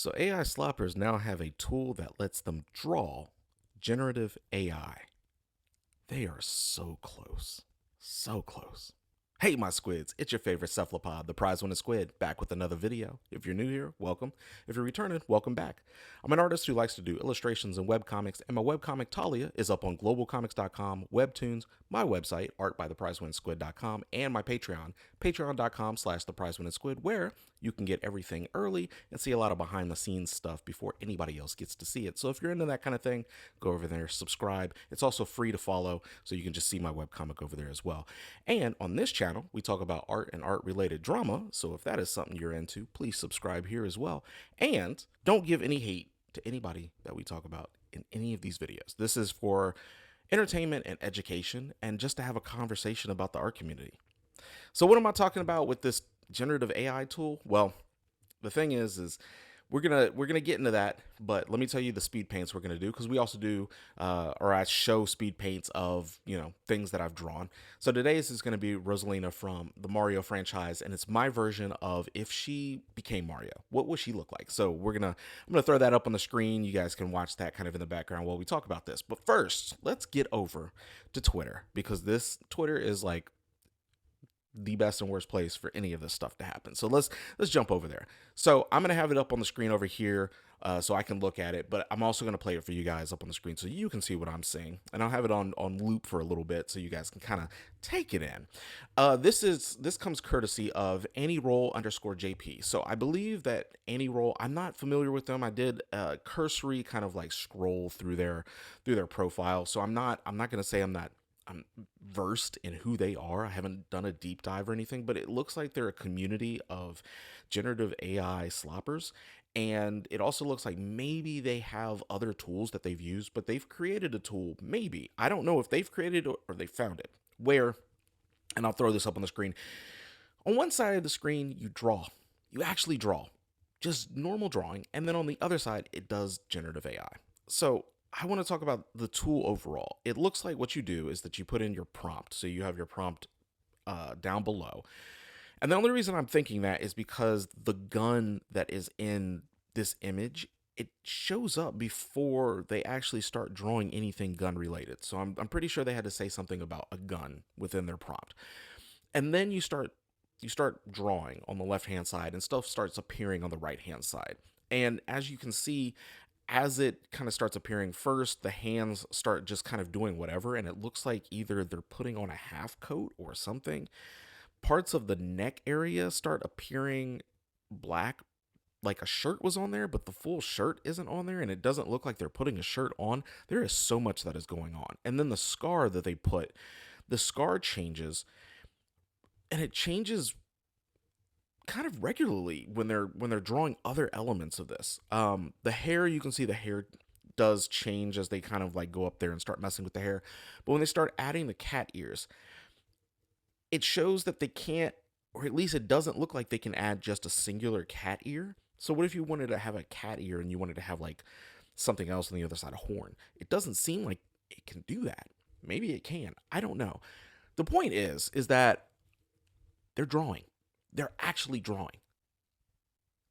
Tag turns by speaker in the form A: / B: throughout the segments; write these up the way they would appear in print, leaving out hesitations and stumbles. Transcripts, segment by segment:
A: So AI sloppers now have a tool that lets them draw generative AI. They are so close. So close. Hey, my squids, it's your favorite cephalopod, the prize winning squid, back with another video. If you're new here, welcome. If you're returning, welcome back. I'm an artist who likes to do illustrations and webcomics, and my webcomic Talia is up on globalcomics.com, Webtoons, my website, artbytheprizewinningSquid.com, and my Patreon, patreon.com/theprizewinningSquid, where you can get everything early and see a lot of behind the scenes stuff before anybody else gets to see it. So if you're into that kind of thing, go over there, subscribe. It's also free to follow, so you can just see my webcomic over there as well. And on this channel, we talk about art and art related drama. So if that is something you're into, please subscribe here as well. And don't give any hate to anybody that we talk about in any of these videos. This is for entertainment and education and just to have a conversation about the art community. So what am I talking about with this generative AI tool? Well, the thing is we're gonna get into that, but let me tell you the speed paints we're gonna do, because we also do or I show speed paints of things that I've drawn. So today's is gonna be Rosalina from the Mario franchise, and it's my version of if she became Mario, what would she look like? So I'm gonna throw that up on the screen. You guys can watch that kind of in the background while we talk about this. But first, let's get over to Twitter, because this Twitter is like the best and worst place for any of this stuff to happen. So let's jump over there. So I'm gonna have it up on the screen over here so I can look at it, but I'm also gonna play it for you guys up on the screen so you can see what I'm seeing, and I'll have it on loop for a little bit so you guys can kind of take it in. This comes courtesy of AnnieRoll_JP. So I believe that AnnieRoll, I'm not familiar with them. I did a cursory kind of like scroll through their profile, so I'm not gonna say I'm versed in who they are. I haven't done a deep dive or anything, but it looks like they're a community of generative AI sloppers. And it also looks like maybe they have other tools that they've used, but they've created a tool. Maybe, I don't know if they've created it or they found it, where, and I'll throw this up on the screen. On one side of the screen, you draw. You actually draw. Just normal drawing. And then on the other side, it does generative AI. So I want to talk about the tool overall. It looks like what you do is that you put in your prompt. So you have your prompt down below. And the only reason I'm thinking that is because the gun that is in this image, it shows up before they actually start drawing anything gun related. So I'm pretty sure they had to say something about a gun within their prompt. And then you start drawing on the left hand side, and stuff starts appearing on the right hand side. And as you can see, as it kind of starts appearing, first the hands start just kind of doing whatever, and it looks like either they're putting on a half coat or something. Parts of the neck area start appearing black, like a shirt was on there, but the full shirt isn't on there, and it doesn't look like they're putting a shirt on. There is so much that is going on. And then the scar that they put, the scar changes, and it changes kind of regularly when they're drawing other elements of this. The hair, you can see the hair does change as they kind of like go up there and start messing with the hair. But when they start adding the cat ears, it shows that they can't, or at least it doesn't look like they can add just a singular cat ear. So what if you wanted to have a cat ear and you wanted to have like something else on the other side, a horn? It doesn't seem like it can do that. Maybe it can. I don't know. The point is that they're drawing. They're actually drawing.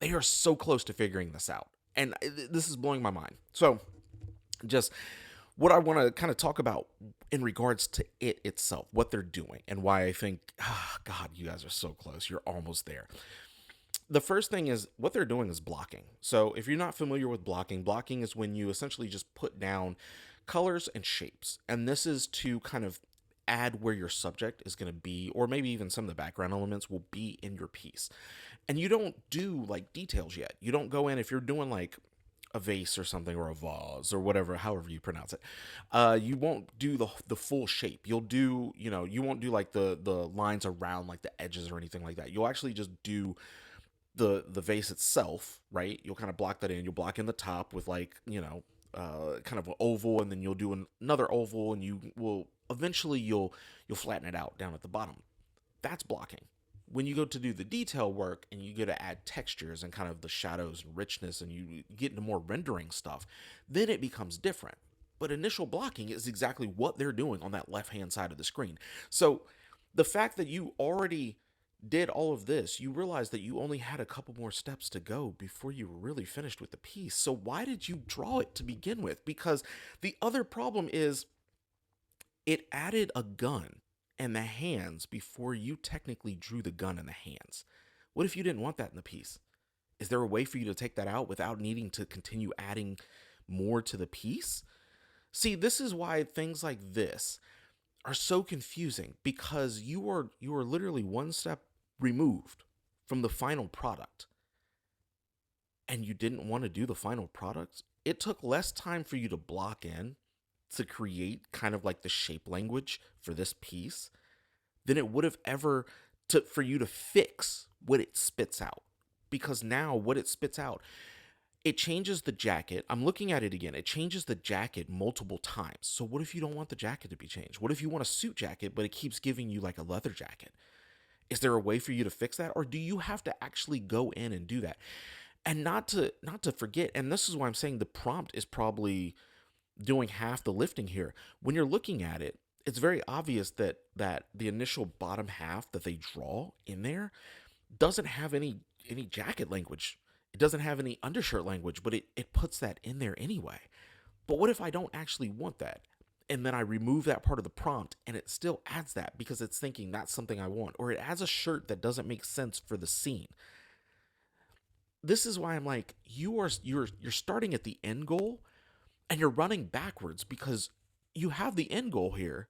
A: They are so close to figuring this out. And this is blowing my mind. So just what I want to kind of talk about in regards to it itself, what they're doing, and why I think, God, you guys are so close. You're almost there. The first thing is what they're doing is blocking. So if you're not familiar with blocking is when you essentially just put down colors and shapes. And this is to kind of add where your subject is going to be, or maybe even some of the background elements will be in your piece. And you don't do like details yet. You don't go in, if you're doing like a vase or something, or a vase or whatever, however you pronounce it, you won't do the full shape. You'll do, you won't do like the lines around like the edges or anything like that. You'll actually just do the vase itself, right? You'll kind of block that in. You'll block in the top with like, kind of an oval, and then you'll do another oval, and you will eventually you'll flatten it out down at the bottom. That's blocking. When you go to do the detail work and you get to add textures and kind of the shadows and richness, and you get into more rendering stuff, then it becomes different. But initial blocking is exactly what they're doing on that left hand side of the screen. So the fact that you already did all of this, you realize that you only had a couple more steps to go before you were really finished with the piece. So why did you draw it to begin with? Because the other problem is it added a gun and the hands before you technically drew the gun and the hands. What if you didn't want that in the piece? Is there a way for you to take that out without needing to continue adding more to the piece? See, this is why things like this are so confusing, because you are literally one step removed from the final product, and you didn't want to do the final product. It took less time for you to block in to create kind of like the shape language for this piece than it would have ever to for you to fix what it spits out. Because now what it spits out, it changes the jacket. I'm looking at it again. It changes the jacket multiple times. So what if you don't want the jacket to be changed? What if you want a suit jacket, but it keeps giving you like a leather jacket? Is there a way for you to fix that? Or do you have to actually go in and do that? And not to forget, and this is why I'm saying the prompt is probably doing half the lifting here. When you're looking at it, it's very obvious that the initial bottom half that they draw in there doesn't have any jacket language. It doesn't have any undershirt language, but it puts that in there anyway. But what if I don't actually want that? And then I remove that part of the prompt and it still adds that because it's thinking that's something I want. Or it adds a shirt that doesn't make sense for the scene. This is why I'm like, you're starting at the end goal and you're running backwards because you have the end goal here,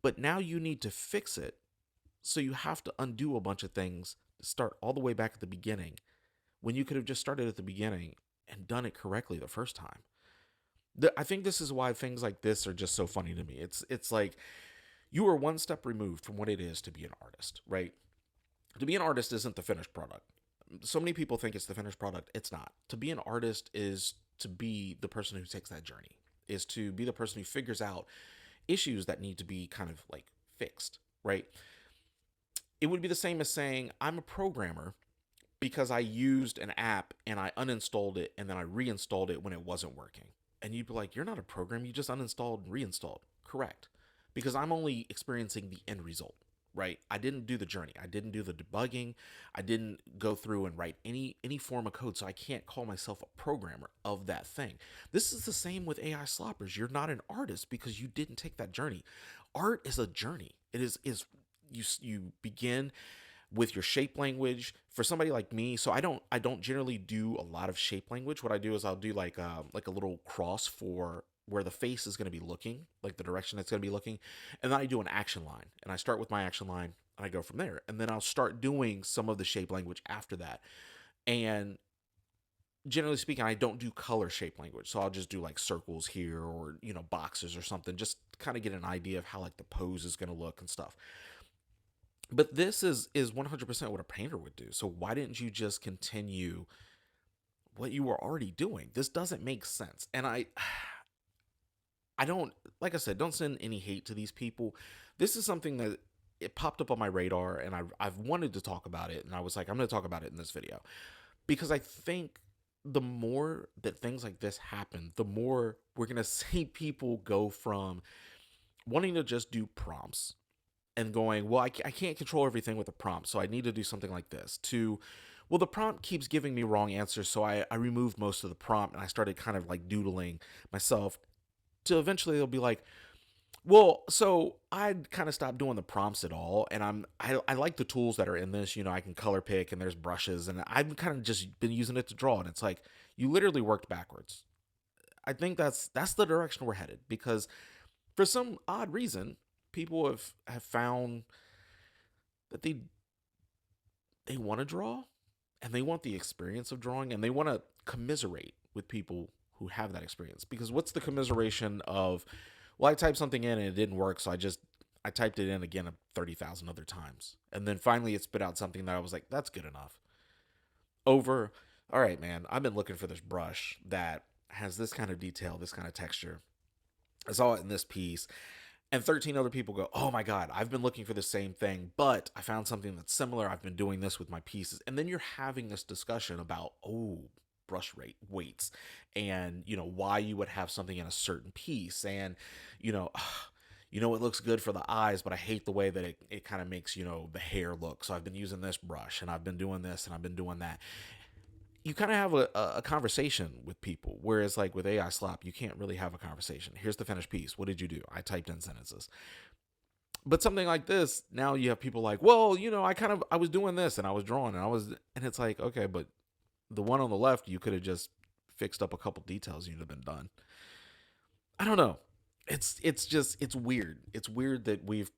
A: but now you need to fix it. So you have to undo a bunch of things to start all the way back at the beginning when you could have just started at the beginning and done it correctly the first time. I think this is why things like this are just so funny to me. It's like you are one step removed from what it is to be an artist, right? To be an artist isn't the finished product. So many people think it's the finished product. It's not. To be an artist is to be the person who takes that journey, is to be the person who figures out issues that need to be kind of like fixed, right? It would be the same as saying I'm a programmer because I used an app and I uninstalled it and then I reinstalled it when it wasn't working. And you'd be like, you're not a program, you just uninstalled and reinstalled. Correct. Because I'm only experiencing the end result, right? I didn't do the journey. I didn't do the debugging. I didn't go through and write any form of code. So I can't call myself a programmer of that thing. This is the same with AI sloppers. You're not an artist because you didn't take that journey. Art is a journey. It is you begin with your shape language. For somebody like me, so I don't generally do a lot of shape language. What I do is I'll do like a little cross for where the face is going to be looking, like the direction it's going to be looking, and then I do an action line, and I start with my action line and I go from there, and then I'll start doing some of the shape language after that. And generally speaking, I don't do color shape language, so I'll just do like circles here or boxes or something, just kind of get an idea of how like the pose is going to look and stuff. But this is 100% what a painter would do. So why didn't you just continue what you were already doing? This doesn't make sense. And I don't, like I said, don't send any hate to these people. This is something that it popped up on my radar and I've wanted to talk about it, and I was like, I'm going to talk about it in this video because I think the more that things like this happen, the more we're going to see people go from wanting to just do prompts and going, well, I can't control everything with a prompt, so I need to do something like this, to, well, the prompt keeps giving me wrong answers, so I removed most of the prompt and I started kind of like doodling myself, to eventually they'll be like, well, so I kind of stopped doing the prompts at all, and I like the tools that are in this. I can color pick and there's brushes, and I've kind of just been using it to draw, and it's like you literally worked backwards. I think that's the direction we're headed, because for some odd reason, people have found that they want to draw and they want the experience of drawing and they want to commiserate with people who have that experience. Because what's the commiseration of, well, I typed something in and it didn't work, so I typed it in again 30,000 other times, and then finally it spit out something that I was like, that's good enough. Over, all right, man, I've been looking for this brush that has this kind of detail, this kind of texture. I saw it in this piece, and 13 other people go, oh my God, I've been looking for the same thing, but I found something that's similar. I've been doing this with my pieces. And then you're having this discussion about, brush rate weights, and why you would have something in a certain piece, and you know you know, it looks good for the eyes, but I hate the way that it kind of makes, you know, the hair look. So I've been using this brush and I've been doing this and I've been doing that. You kind of have a conversation with people. Whereas like with AI slop, you can't really have a conversation. Here's the finished piece. What did you do? I typed in sentences. But something like this, now you have people like, well, you know, I was doing this and I was drawing and it's like, okay, but the one on the left, you could have just fixed up a couple details, you'd have been done. I don't know. It's weird. It's weird that we've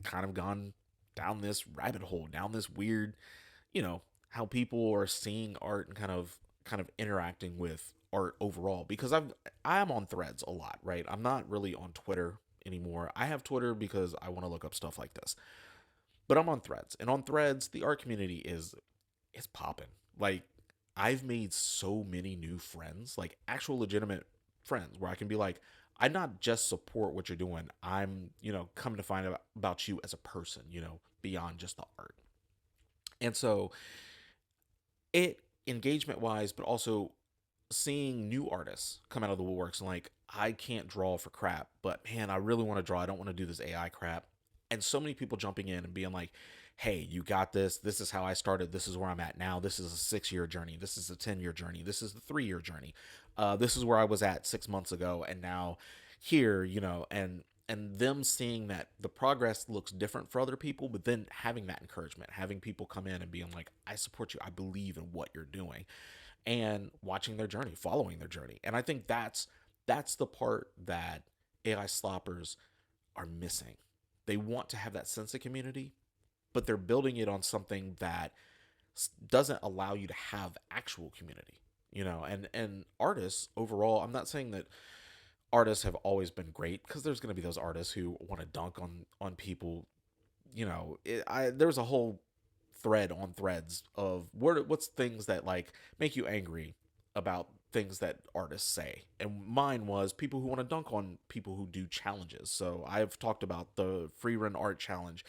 A: kind of gone down this rabbit hole, down this weird, you know, how people are seeing art and kind of interacting with art overall. Because I'm on Threads a lot, right? I'm not really on Twitter anymore. I have Twitter because I want to look up stuff like this. But I'm on Threads. And on Threads, the art community is popping. Like I've made so many new friends, like actual legitimate friends where I can be like, I not just support what you're doing. I'm, you know, coming to find out about you as a person, you know, beyond just the art. And so it engagement wise, but also seeing new artists come out of the woodworks and like, I can't draw for crap, but man, I really want to draw. I don't want to do this AI crap. And so many people jumping in and being like, hey, you got this. This is how I started. This is where I'm at now. This is a 6 year journey. This is a 10 year journey. This is the 3 year journey. This is where I was at 6 months ago. And now here, you know, and them seeing that the progress looks different for other people, but then having that encouragement, having people come in and being like, I support you. I believe in what you're doing and watching their journey, following their journey. And I think that's the part that AI sloppers are missing. They want to have that sense of community, but they're building it on something that doesn't allow you to have actual community. You know, and artists overall, I'm not saying that artists have always been great because there's going to be those artists who want to dunk on people. You know, there's a whole thread on Threads of what's things that like make you angry about things that artists say. And mine was people who want to dunk on people who do challenges. So I've talked about the free run art challenge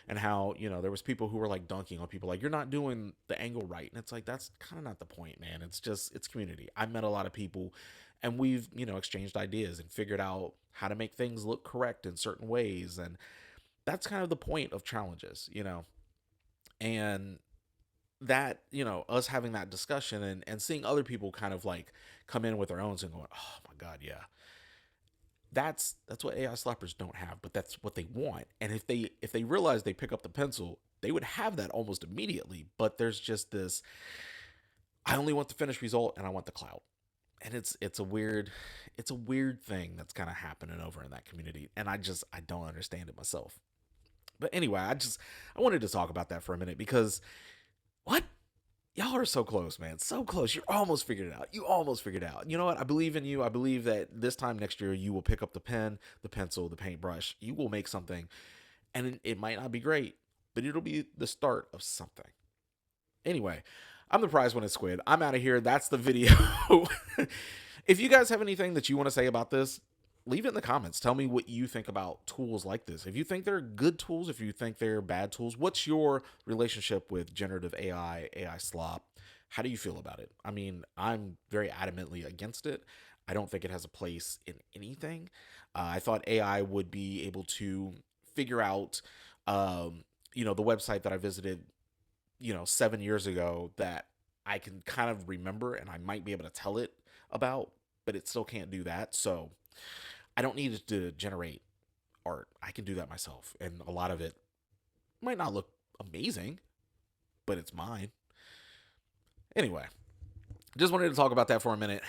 A: and how, you know, there was people who were like dunking on people like you're not doing the angle right. And it's like that's kind of not the point, man. It's community. I met a lot of people and we've, you know, exchanged ideas and figured out how to make things look correct in certain ways. And that's kind of the point of challenges, you know. And that, you know, us having that discussion and seeing other people kind of like come in with their own and going, oh my God, yeah. That's what AI slappers don't have, but that's what they want. And if they realize they pick up the pencil, they would have that almost immediately. But there's just this, I only want the finished result and I want the clout. And it's a weird thing that's kind of happening over in that community. And I don't understand it myself. But anyway, I wanted to talk about that for a minute because what? Y'all are so close, man. So close. You're almost figured it out. You almost figured it out. You know what? I believe in you. I believe that this time next year you will pick up the pen, the pencil, the paintbrush. You will make something. And it might not be great, but it'll be the start of something. Anyway, I'm the prize winning squid. I'm out of here. That's the video. If you guys have anything that you want to say about this, leave it in the comments. Tell me what you think about tools like this. If you think they're good tools, if you think they're bad tools, what's your relationship with generative AI, AI slop? How do you feel about it? I mean, I'm very adamantly against it. I don't think it has a place in anything. I thought AI would be able to figure out, you know, the website that I visited, you know, 7 years ago that I can kind of remember and I might be able to tell it about, but it still can't do that. So I don't need it to generate art. I can do that myself. And a lot of it might not look amazing, but it's mine. Anyway, just wanted to talk about that for a minute.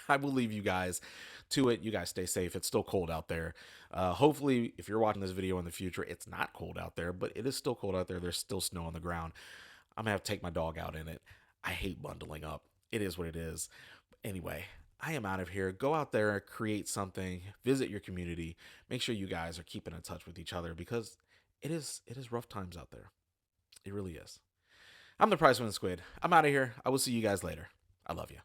A: I will leave you guys to it. You guys stay safe. It's still cold out there. Hopefully, if you're watching this video in the future, it's not cold out there, but it is still cold out there. There's still snow on the ground. I'm going to have to take my dog out in it. I hate bundling up. It is what it is. Anyway, I am out of here. Go out there, create something, visit your community. Make sure you guys are keeping in touch with each other because it is rough times out there. It really is. I'm the prize winning squid. I'm out of here. I will see you guys later. I love you.